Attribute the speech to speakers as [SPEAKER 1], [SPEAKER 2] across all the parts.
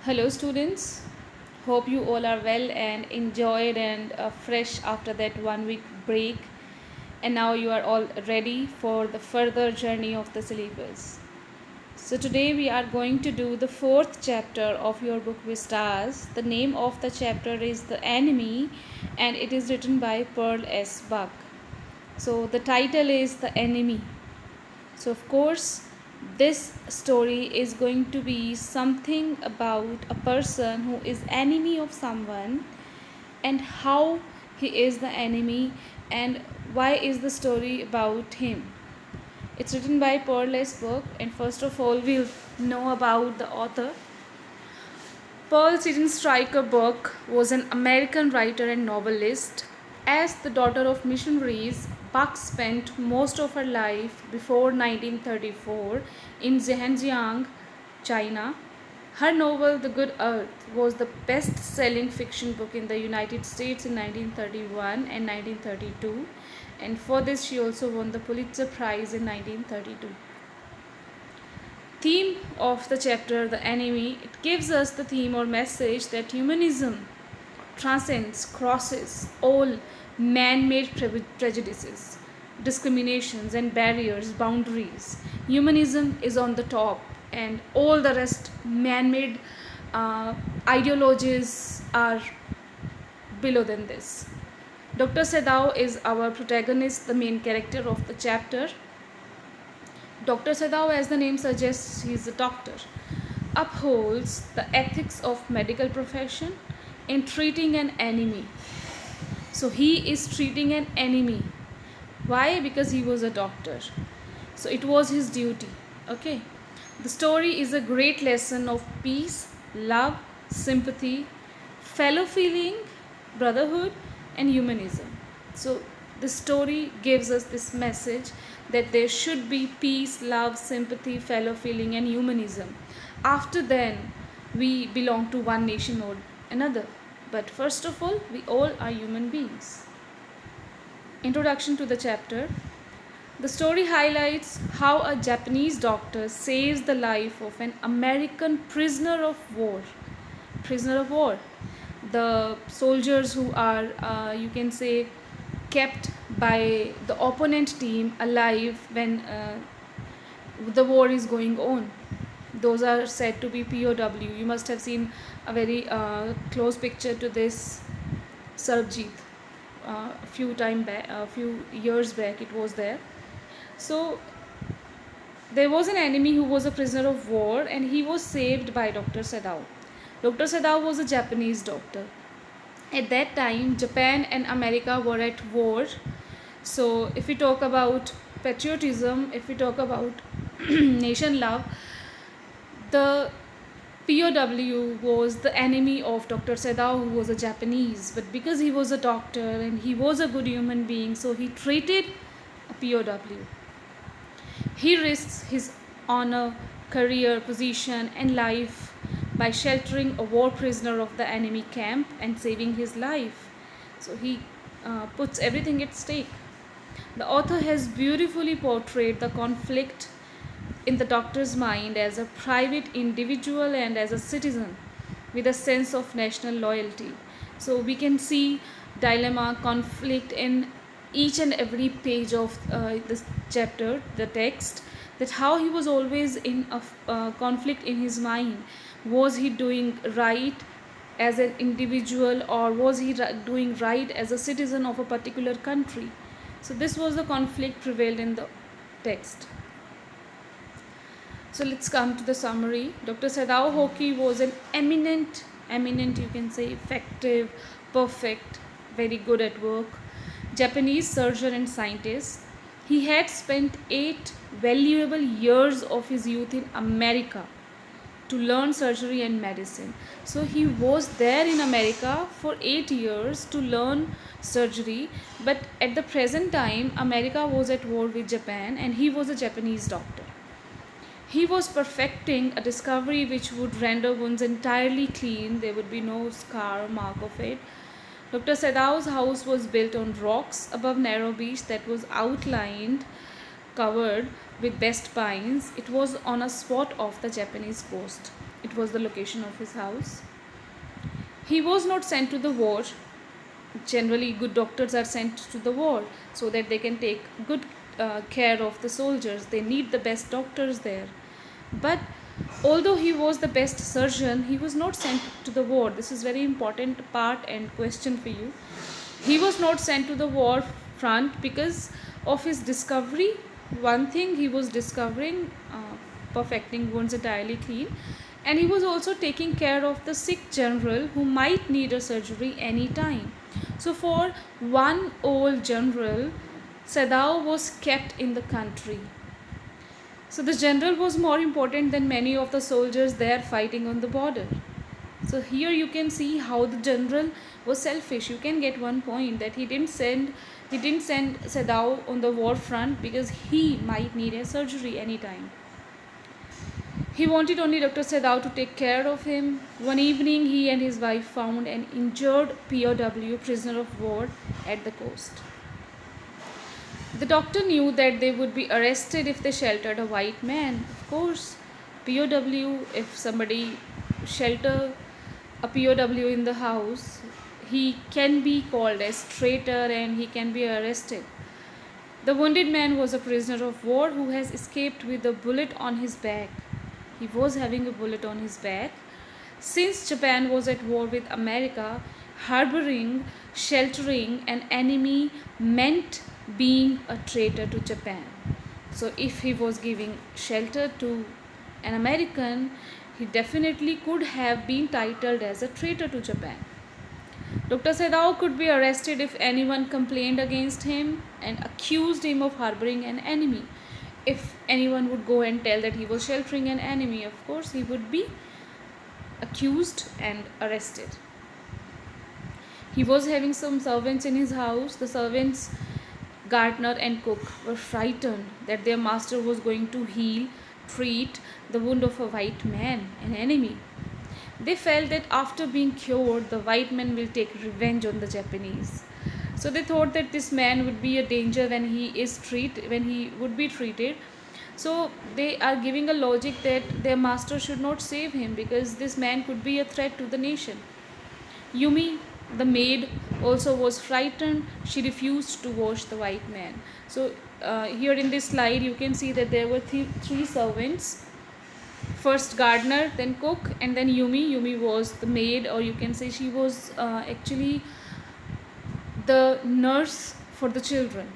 [SPEAKER 1] Hello, students. Hope you all are well and enjoyed and fresh after that 1 week break. And now you are all ready for the further journey of the syllabus. So, today we are going to do the fourth chapter of your book Vistas. The name of the chapter is The Enemy and it is written by Pearl S. Buck. So, the title is The Enemy. So, of course, this story is going to be something about a person who is enemy of someone and how he is the enemy and why is the story about him. It's written by Pearl S. Buck, and first of all, we'll know about the author. Pearl Seaton Stryker Buck was an American writer and novelist. As the daughter of missionaries, Buck spent most of her life before 1934 in Zhejiang, China. Her novel The Good Earth was the best-selling fiction book in the United States in 1931 and 1932, and for this she also won the Pulitzer Prize in 1932. Theme of the chapter The Enemy, it gives us the theme or message that humanism transcends, crosses all man-made prejudices, discriminations and barriers, boundaries. Humanism is on the top and all the rest man-made ideologies are below than this. Dr. Sedao is our protagonist, the main character of the chapter. Dr. Sedao, as the name suggests, he is a doctor, upholds the ethics of medical profession in treating an enemy. So he is treating an enemy. Why? Because he was a doctor. So it was his duty. Okay. The story is a great lesson of peace, love, sympathy, fellow feeling, brotherhood, and humanism. So the story gives us this message that there should be peace, love, sympathy, fellow feeling, and humanism. After then, we belong to one nation or another. But first of all, we all are human beings. Introduction to the chapter. The story highlights how a Japanese doctor saves the life of an American prisoner of war. Prisoner of war. The soldiers who are, you can say, kept by the opponent team alive when the war is going on. Those are said to be POW. You must have seen a very close picture to this Sarabjit. A few years back, it was there. So there was an enemy who was a prisoner of war, and he was saved by Dr. Sadao. Dr. Sadao was a Japanese doctor. At that time, Japan and America were at war. So if we talk about patriotism, if we talk about nation love, the POW was the enemy of Dr. Sedao, who was a Japanese. But because he was a doctor and he was a good human being, so he treated a POW. He risks his honor, career, position, and life by sheltering a war prisoner of the enemy camp and saving his life. So he puts everything at stake. The author has beautifully portrayed the conflict in the doctor's mind as a private individual and as a citizen with a sense of national loyalty. So we can see dilemma, conflict in each and every page of this chapter, the text, that how he was always in a conflict in his mind. Was he doing right as an individual, or was he doing right as a citizen of a particular country? So this was the conflict prevailed in the text. So let's come to the summary. Dr. Sadao Hoki was an eminent, you can say, effective, perfect, very good at work, Japanese surgeon and scientist. He had spent 8 valuable years of his youth in America to learn surgery and medicine. So he was there in America for 8 years to learn surgery, but at the present time, America was at war with Japan and he was a Japanese doctor. He was perfecting a discovery which would render wounds entirely clean. There would be no scar or mark of it. Dr. Sadao's house was built on rocks above narrow beach that was outlined, covered with best pines. It was on a spot off the Japanese coast. It was the location of his house. He was not sent to the war. Generally, good doctors are sent to the war so that they can take good care of the soldiers. They need the best doctors there. But although he was the best surgeon, he was not sent to the war. This is very important part and question for you. He was not sent to the war front because of his discovery. One thing, he was discovering perfecting wounds entirely clean, and he was also taking care of the sick general who might need a surgery any time. So for one old general, Sadao was kept in the country. So the general was more important than many of the soldiers there fighting on the border. So here you can see how the general was selfish. You can get one point that he didn't send Sadao on the war front because he might need a surgery anytime. He wanted only Dr. Sadao to take care of him. One evening, he and his wife found an injured POW, prisoner of war, at the coast. The doctor knew that they would be arrested if they sheltered a white man. Of course, POW, if somebody shelter a POW in the house, he can be called as traitor and he can be arrested. The wounded man was a prisoner of war who has escaped with a bullet on his back. He was having a bullet on his back. Since Japan was at war with America, harboring, sheltering an enemy meant being a traitor to Japan. So if he was giving shelter to an American, he definitely could have been titled as a traitor to Japan. Dr. Sadao could be arrested if anyone complained against him and accused him of harboring an enemy. If anyone would go and tell that he was sheltering an enemy, of course, he would be accused and arrested. He was having some servants in his house. The servants, gardener and cook, were frightened that their master was going to treat the wound of a white man, an enemy. They felt that after being cured, the white man will take revenge on the Japanese. So they thought that this man would be a danger when he would be treated. So they are giving a logic that their master should not save him because this man could be a threat to the nation. Yumi, the maid, also was frightened. She refused to wash the white man. So here in this slide, you can see that there were three servants. First gardener, then cook, and then Yumi. Yumi was the maid, or you can say she was actually the nurse for the children.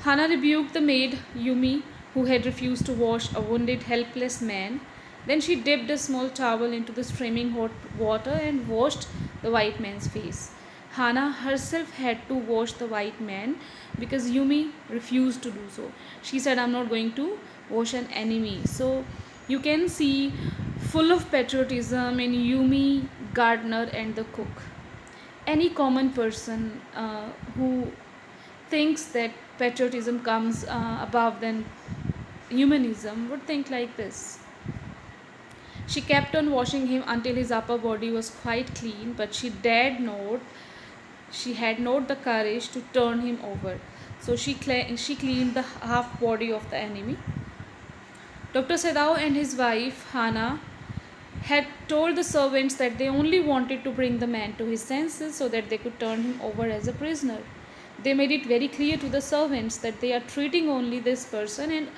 [SPEAKER 1] Hana rebuked the maid, Yumi, who had refused to wash a wounded, helpless man. Then she dipped a small towel into the streaming hot water and washed the white man's face. Hana herself had to wash the white man because Yumi refused to do so. She said, I'm not going to wash an enemy. So you can see full of patriotism in Yumi, gardener, and the cook. Any common person who thinks that patriotism comes above than humanism would think like this. She kept on washing him until his upper body was quite clean, but she had not the courage to turn him over. So she cleaned the half body of the enemy. Dr. Sadao and his wife, Hana, had told the servants that they only wanted to bring the man to his senses so that they could turn him over as a prisoner. They made it very clear to the servants that they are treating only this person, and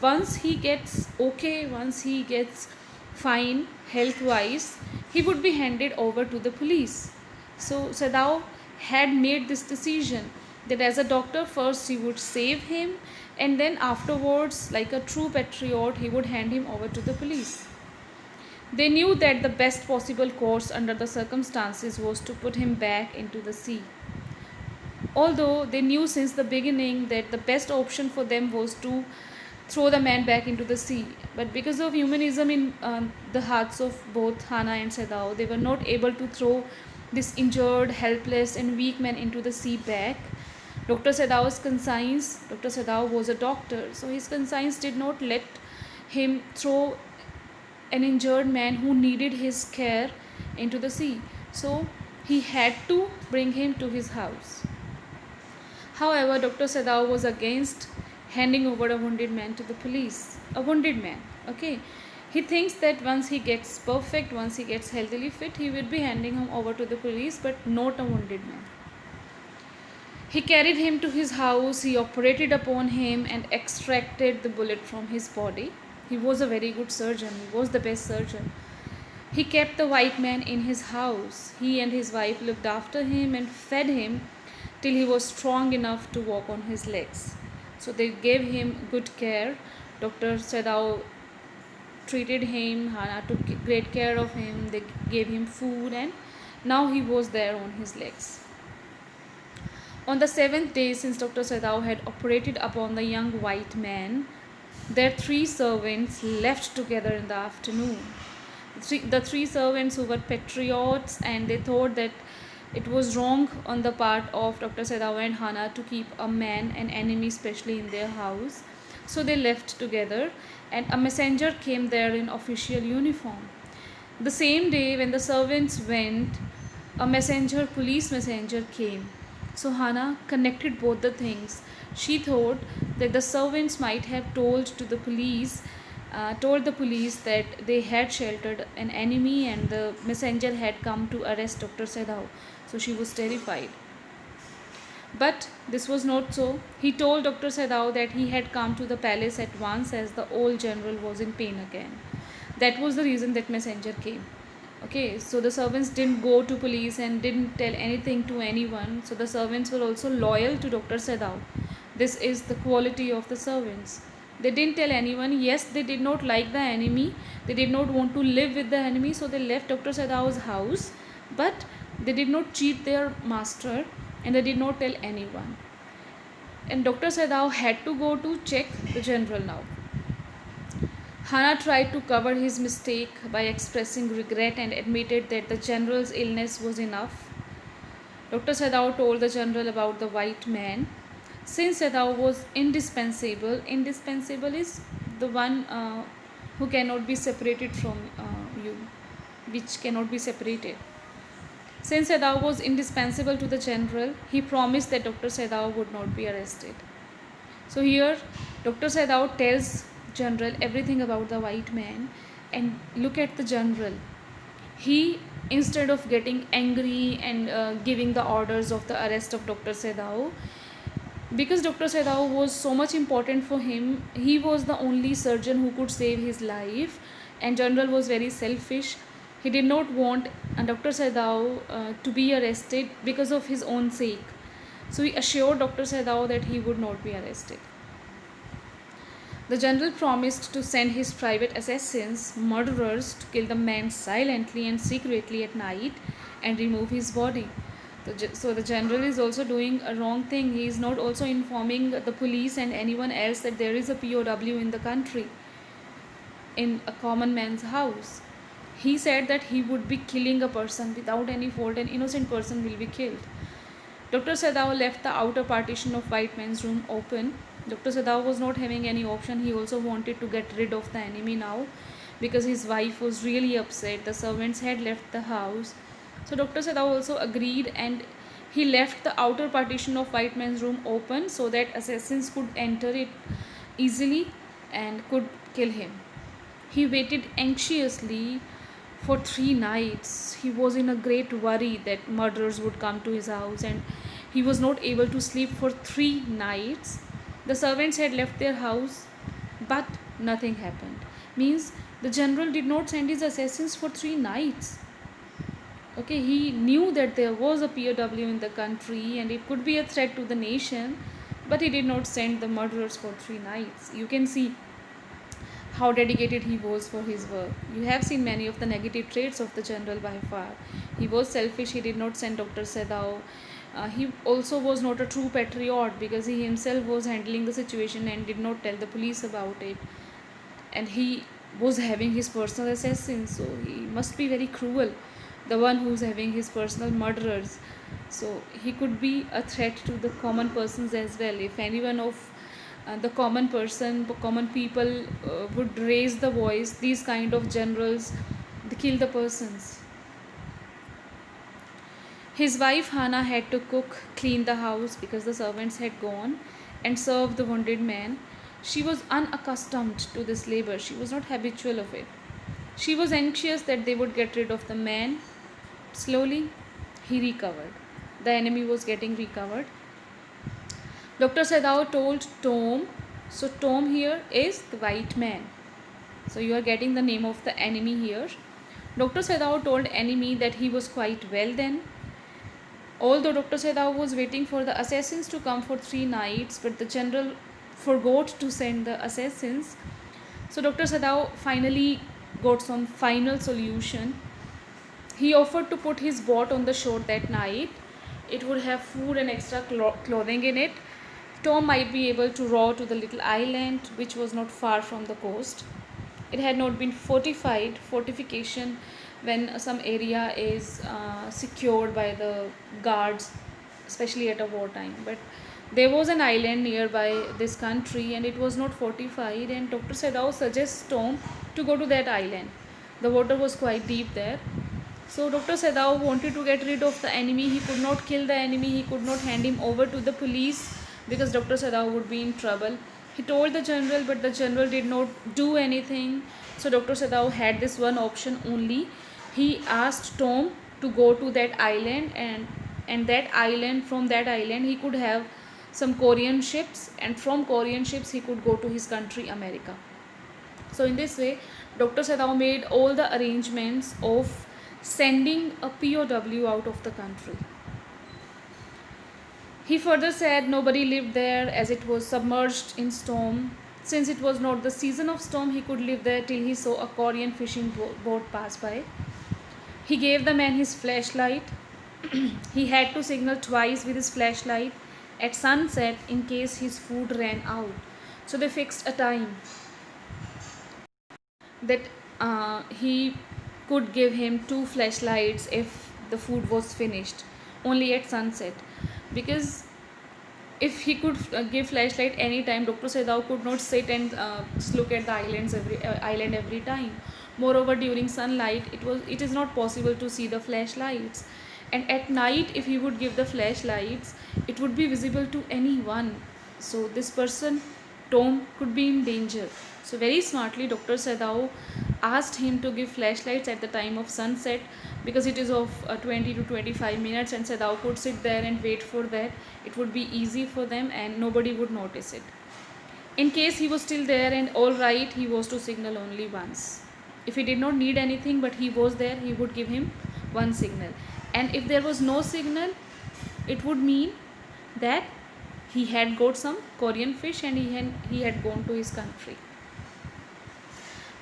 [SPEAKER 1] once he gets okay, once he gets fine health wise, he would be handed over to the police. So Sadao had made this decision that as a doctor, first he would save him, and then afterwards, like a true patriot, he would hand him over to the police. They knew that the best possible course under the circumstances was to put him back into the sea. Although they knew since the beginning that the best option for them was to throw the man back into the sea. But because of humanism in the hearts of both Hana and Sadao, they were not able to throw this injured, helpless, and weak man into the sea back. Dr. Sadao was a doctor, so his conscience did not let him throw an injured man who needed his care into the sea. So he had to bring him to his house. However, Dr. Sadao was against handing over a wounded man to the police. A wounded man, okay? He thinks that once he gets perfect, once he gets healthily fit, he will be handing him over to the police, but not a wounded man. He carried him to his house, he operated upon him and extracted the bullet from his body. He was a very good surgeon, he was the best surgeon. He kept the white man in his house. He and his wife looked after him and fed him till he was strong enough to walk on his legs. So they gave him good care. Dr. Sadao treated him, Hana took great care of him, they gave him food, and now he was there on his legs. On the seventh day, since Dr. Sadao had operated upon the young white man, their three servants left together in the afternoon. The three servants who were patriots, and they thought that it was wrong on the part of Dr. Sadao and Hana to keep a man, an enemy especially, in their house. So they left together, and a messenger came there in official uniform. The same day when the servants went, a messenger, police messenger, came. So Hana connected both the things. She thought that the servants might have told the police that they had sheltered an enemy and the messenger had come to arrest Dr. Sadao. So she was terrified. But this was not so. He told Dr. Sadao that he had come to the palace at once as the old general was in pain again. That was the reason that messenger came. Okay, so the servants didn't go to police and didn't tell anything to anyone. So the servants were also loyal to Dr. Sadao. This is the quality of the servants. They didn't tell anyone. Yes, they did not like the enemy. They did not want to live with the enemy, so they left Dr. Sadao's house. But they did not cheat their master and they did not tell anyone. And Dr. Sadao had to go to check the general now. Hana tried to cover his mistake by expressing regret and admitted that the general's illness was enough. Dr. Sadao told the general about the white man. Since Sadao was indispensable is the one who cannot be separated from you, which cannot be separated. Since Sadao was indispensable to the general, he promised that Dr. Sadao would not be arrested. So here, Dr. Sadao tells general everything about the white man, and look at the general. He, instead of getting angry and giving the orders of the arrest of Dr. Sadao, because Dr. Sadao was so much important for him, he was the only surgeon who could save his life, and general was very selfish. He did not want Dr. Sadao to be arrested because of his own sake. So he assured Dr. Sadao that he would not be arrested. The general promised to send his private assassins, murderers, to kill the man silently and secretly at night and remove his body. So the general is also doing a wrong thing. He is not also informing the police and anyone else that there is a POW in the country, in a common man's house. He said that he would be killing a person without any fault. An innocent person will be killed. Dr. Sadao left the outer partition of white man's room open. Dr. Sadao was not having any option. He also wanted to get rid of the enemy now because his wife was really upset. The servants had left the house. So Dr. Sadao also agreed, and he left the outer partition of white man's room open so that assassins could enter it easily and could kill him. He waited anxiously for 3 nights. He was in a great worry that murderers would come to his house, and he was not able to sleep for 3 nights. The servants had left their house, but nothing happened. Means the general did not send his assassins for 3 nights. Okay, he knew that there was a POW in the country and it could be a threat to the nation, but he did not send the murderers for 3 nights. You can see how dedicated he was for his work. You have seen many of the negative traits of the general by far. He was selfish, he did not send Dr. Sadao. He also was not a true patriot because he himself was handling the situation and did not tell the police about it. And he was having his personal assassins, so he must be very cruel, the one who's having his personal murderers. So he could be a threat to the common persons as well. If anyone of the common people would raise the voice, these kind of generals, they kill the persons. His wife Hana had to cook, clean the house because the servants had gone, and serve the wounded man. She was unaccustomed to this labor. She was not habitual of it. She was anxious that they would get rid of the man. Slowly, he recovered. The enemy was getting recovered. Dr. Sadao told Tom, so Tom here is the white man. So you are getting the name of the enemy here. Dr. Sadao told enemy that he was quite well then. Although Dr. Sadao was waiting for the assassins to come for 3 nights, but the general forgot to send the assassins. So Dr. Sadao finally got some final solution. He offered to put his boat on the shore that night. It would have food and extra clothing in it. Tom might be able to row to the little island, which was not far from the coast. It had not been fortification when some area is secured by the guards, especially at a wartime. But there was an island nearby this country and it was not fortified, and Dr. Sadao suggests Tom to go to that island. The water was quite deep there. So Dr. Sadao wanted to get rid of the enemy. He could not kill the enemy. He could not hand him over to the police because Dr. Sadao would be in trouble. He told the general, but the general did not do anything. So Dr. Sadao had this one option only. He asked Tom to go to that island, and that island, from that island he could have some Korean ships, and from Korean ships he could go to his country America. So in this way, Dr. Sadao made all the arrangements of sending a POW out of the country. He further said nobody lived there as it was submerged in storm. Since it was not the season of storm, he could live there till he saw a Korean fishing boat pass by. He gave the man his flashlight. He had to signal twice with his flashlight at sunset in case his food ran out. So they fixed a time that he could give him 2 flashlights if the food was finished, only at sunset. Because if he could give flashlight anytime, Dr. Sadao could not sit and look at the island every time. Moreover, during sunlight, it is not possible to see the flashlights. And at night, if he would give the flashlights, it would be visible to anyone. So this person, Tom, could be in danger. So very smartly, Dr. Sadao asked him to give flashlights at the time of sunset because it is of 20 to 25 minutes, and Sadao could sit there and wait for that. It would be easy for them and nobody would notice it. In case he was still there and all right, he was to signal only once. If he did not need anything but he was there, he would give him one signal. And if there was no signal, it would mean that he had got some Korean fish and he had gone to his country.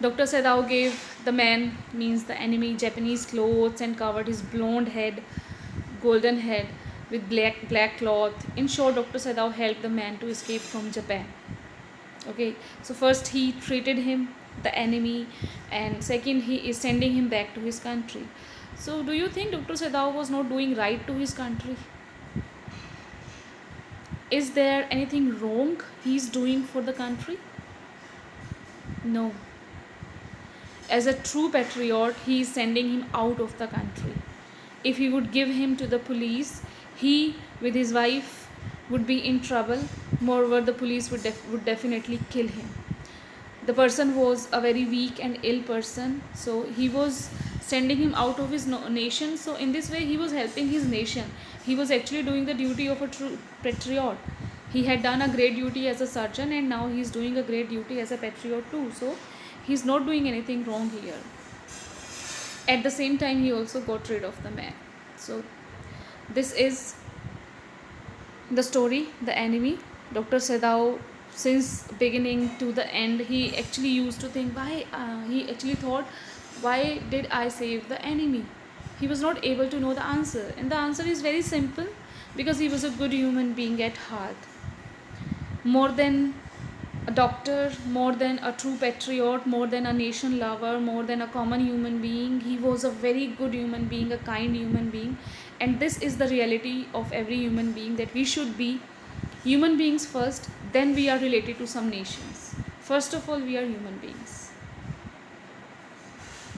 [SPEAKER 1] Dr. Sadao gave the man, means the enemy, Japanese clothes and covered his blonde head, golden head, with black cloth. In short, Dr. Sadao helped the man to escape from Japan. Okay, so first he treated him, the enemy, and second he is sending him back to his country. So do you think Dr. Sadao was not doing right to his country? Is there anything wrong he is doing for the country? No. As a true patriot, he is sending him out of the country. If he would give him to the police, he with his wife would be in trouble. Moreover, the police would definitely kill him. The person was a very weak and ill person, so he was sending him out of his nation. So in this way, he was helping his nation. He was actually doing the duty of a true patriot. He had done a great duty as a surgeon, and now he is doing a great duty as a patriot too. So he's not doing anything wrong here. At the same time, he also got rid of the man. So this is the story, the enemy. Dr. Sadao, since beginning to the end, he actually used to think he actually thought, why did I save the enemy? He was not able to know the answer, and the answer is very simple, because he was a good human being at heart. More than a doctor, more than a true patriot, more than a nation lover, more than a common human being, he was a very good human being, a kind human being. And this is the reality of every human being, that we should be human beings first, then we are related to some nations. First of all, we are human beings.